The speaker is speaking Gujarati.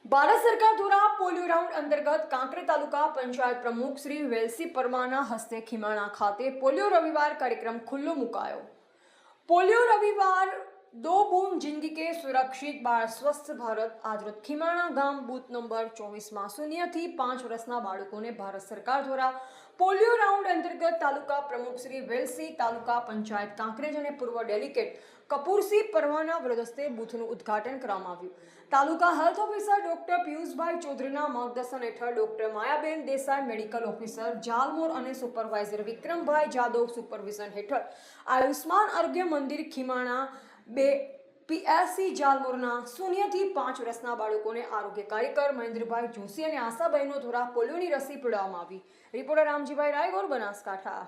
ભારત સરકાર દ્વારા પોલિયો રાઉન્ડ અંતર્ગત કાંકરેજ તાલુકા પંચાયત પ્રમુખ શ્રી વેલસી પરમારના હસ્તે ખીમાણા ખાતે પોલિયો રવિવાર કાર્યક્રમ ખુલ્લો મુકાયો। પોલિયો રવિવાર दो बूंद जिंदगी के सुरक्षित बाळ स्वस्थ भारत આજરોજ ખીમાણા ગામ બૂથ નંબર 24 0 થી 5 વર્ષના બાળકોને ભારત સરકાર દ્વારા પોલિયો રાઉન્ડ અંતર્ગત તાલુકા પ્રમુખ શ્રી વેલસી, તાલુકા પંચાયત કાંકરેજ અને પૂર્વ ડેલિગેટ કપૂરસિંહ પરવાના વરદસ્તે બૂથનું ઉદ્ઘાટન કરવામાં આવ્યું। Taluka health officer doctor Piyushbhai ચૌધરીના માર્ગદર્શન હેઠળ doctor Mayaben Desai, medical officer Jalmor અને સુપરવાઇઝર વિક્રમભાઈ જાદવ સુપરવિઝન હેઠળ આયુષ્માન આરોગ્ય મંદિર ખીમાણા PSC જાલમોરના 0 થી 5 વર્ષના બાળકોને આરોગ્ય કાર્યકર મહેન્દ્રભાઈ જોશી અને આશાબહેનો દ્વારા પોલિયોની રસી પીવડાવવામાં આવી। રિપોર્ટર રામજીભાઈ રાયગોર, બનાસકાંઠા।